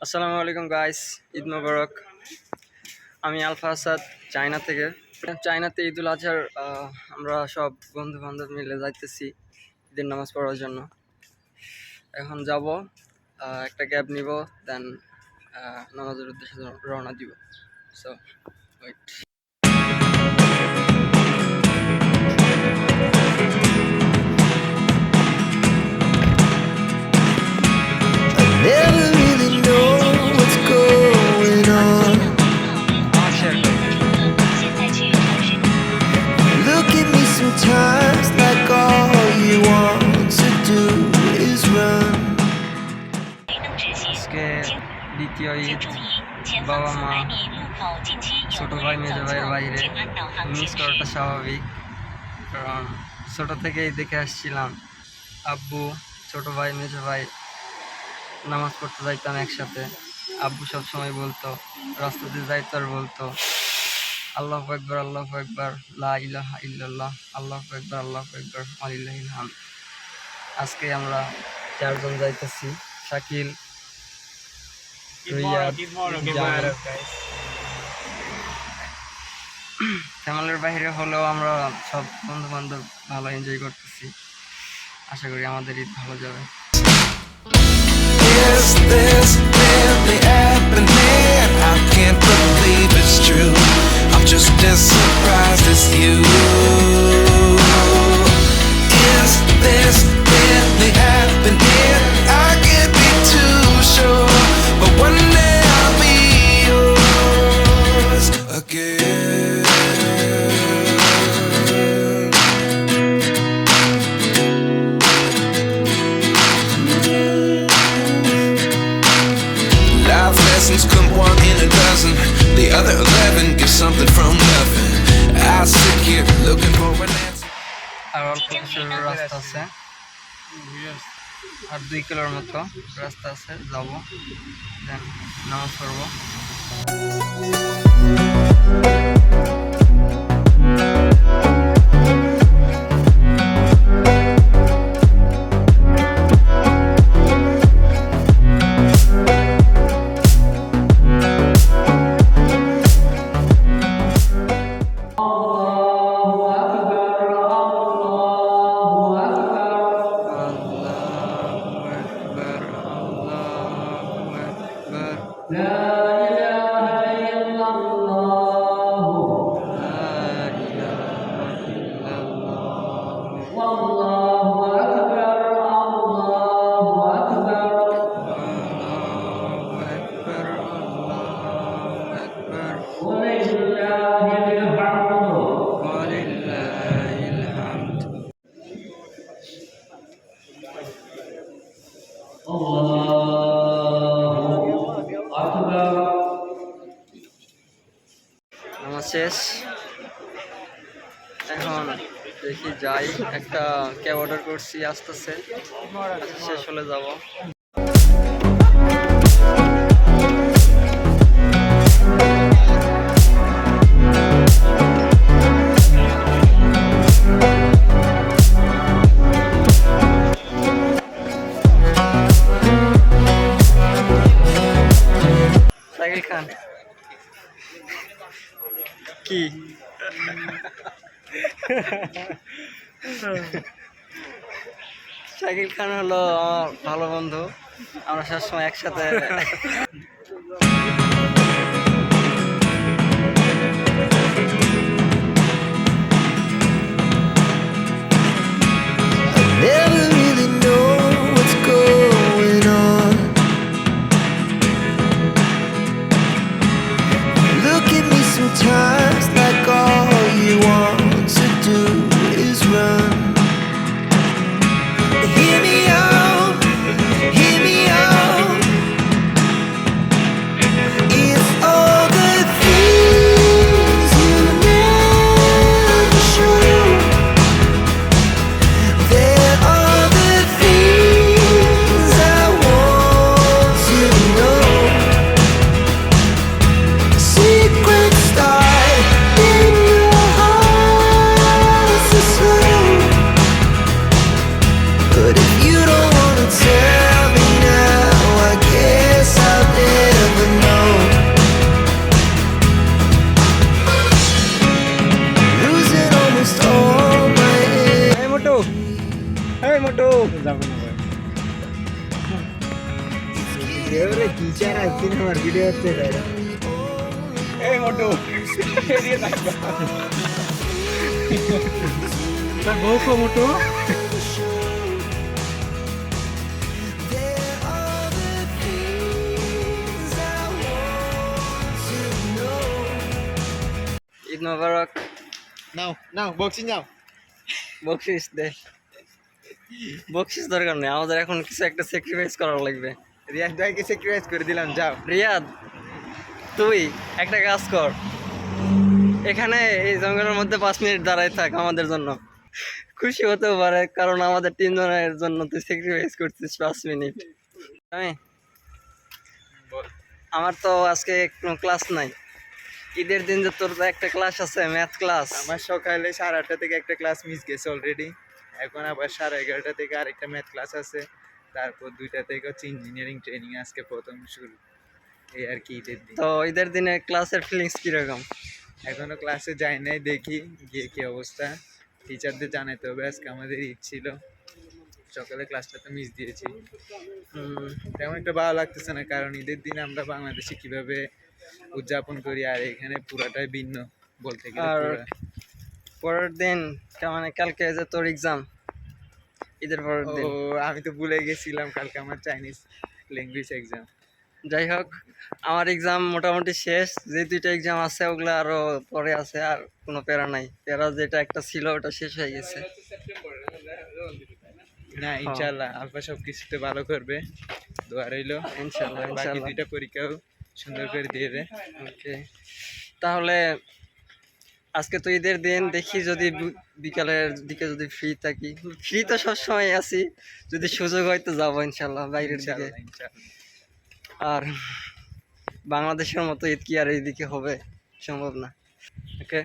আসসালামু আলাইকুম গাইস, ঈদ মোবারক। আমি আলফা আসাদ, চায়না থেকে। চায়নাতে ঈদুল আজহার আমরা সব বন্ধু বান্ধব মিলে যাইতেছি ঈদের নামাজ পড়ার জন্য। এখন যাব, একটা ক্যাব নিব, দেন নামাজের উদ্দেশ্যে রওনা দিব। So wait. Never really know what's going on. Look at me sometimes like all you want to do is run. আজকে দ্বিতীয় ঈদ, বাবা মা, ছোট ভাই মেজো ভাইয়ের বাইরে মিস করাটা স্বাভাবিক, কারণ ছোট থেকেই দেখে আসছিলাম আব্বু, ছোট ভাই মেজো ভাই নামাজ পড়তে যাইতাম একসাথে। আব্বু সবসময় বলতো, রাস্তা দিয়ে যাইতো আর বলতো আল্লাহু আকবার আল্লাহু আকবার লা ইলাহা ইল্লাল্লাহ, আল্লাহু আকবার আল্লাহু আকবার ওয়ালিল্লাহিল হামদ। আজকে আমরা চারজন যাইতেছি, শাকিল, রিয়াদ, ফ্যামিলির বাইরে হলেও আমরা সব বন্ধু বান্ধব ভালো এনজয় করতেছি। আশা করি আমাদের ঈদ ভালো যাবে। Is this really happening? I can't believe it's true. I'm just as surprised as you. Is this really happening? I can't be too sure, but one day I'll be yours again. Life lessons come one in a dozen. The other 11 get something from nothing. I sit here looking for an answer. আর অল্প কিছু রাস্তা আছে, আর 2 কিলোর মতো রাস্তা আছে, যাবো, দেন নামাজ পড়বো। নামাজ শেষ, এখন দেখি যাই, একটা ক্যাব অর্ডার করছি, আসতেছে, শেষ হলে যাব। শাকিল খান কি শাকিল খান হলো আমার ভালো বন্ধু, আমরা সবসময় একসাথে। Never really know what's going on. Look at me sometimes like all you want to do is run. Hear me out, hear me out. এবারে কি চারা সিনেমার ভিডিও হচ্ছে এটা এই মোটু এদিকে থাকবা তা বউকো মোটু ঈদ মোবারক। নাও নাও বক্সিং নাও বকশিস দে। বকশিস দরকার নেই, আমাদের এখন কিছু একটা স্যাক্রিফাইস করা লাগবে। রিয়াজ ভাইকে স্যাক্রিফাইস করে দিলাম, যাও। রিয়াদ, তুই একটা কাজ কর, এখানে এই জঙ্গলের মধ্যে 5 মিনিট দাঁড়ায় থাক আমাদের জন্য। খুশি হতেও পারে, কারণ আমাদের 3 জনের জন্য তুই স্যাক্রিফাইস করছিস 5 মিনিট। আমি আমার তো আজকে কোনো ক্লাস নাই। ঈদের দিন যে তোর তো একটা ক্লাস আছে, ম্যাথ ক্লাস। আমার সকালে 8:30 থেকে একটা ক্লাস মিস গেছে অলরেডি, এখন আবার 11:30 থেকে আরেকটা ম্যাথ ক্লাস আছে, তারপর 2টা থেকে হচ্ছে ইঞ্জিনিয়ারিং ট্রেনিং আজকে প্রথম শুরু। এই আর কি ঈদের দিন। তো ঈদের দিনে ক্লাসের ফিলিংস কিরকম? এখনো ক্লাসে যাই নাই, দেখি গিয়ে কি অবস্থা। টিচারদের জানাতে হবে, আজকে আমাদের ঈদ ছিল, সকালে ক্লাসটা তো মিস দিয়েছি। তেমন একটা ভালো লাগতেছে না, কারণ ঈদের দিন আমরা বাংলাদেশে কিভাবে উদযাপন করি আর এখানে পুরাটাই ভিন্ন বলতে গেলে। আর পুরা পরের দিন মানে কালকে যে তোর এক্সাম, ঈদের পরের ও দিন। আমি তো ভুলে গেছিলাম, কালকে আমার চাইনিজ ল্যাঙ্গুয়েজ এক্সাম। যাই হোক, আমার এক্সাম মোটামুটি শেষ। যে 2টা এক্সাম আছে ওগুলো আরো পরে আছে, আর কোনো প্যারা নাই। প্যারা যেটা একটা ছিল ওটা শেষ হয়ে গেছে। না ইনশাল্লাহ আলফা সব কিছুতে ভালো করবে, দোয়া রইলো। ইনশাল্লাহ বাকি ইনশাল্লাহ। 2টা পরীক্ষাও সুন্দর করে দিয়ে দে। ওকে, তাহলে আজকে তো ঈদের দিন, দেখি যদি বিকালের দিকে যদি ফ্রি থাকি। ফ্রি তো সবসময় আছি, যদি সুযোগ হয় তো যাবো ইনশাল্লাহ বাইরের দিকে। ইনশাল্লাহ ইনশাল্লাহ। আর বাংলাদেশের মতো ঈদ কি আর এইদিকে হবে? সম্ভব না। ওকে।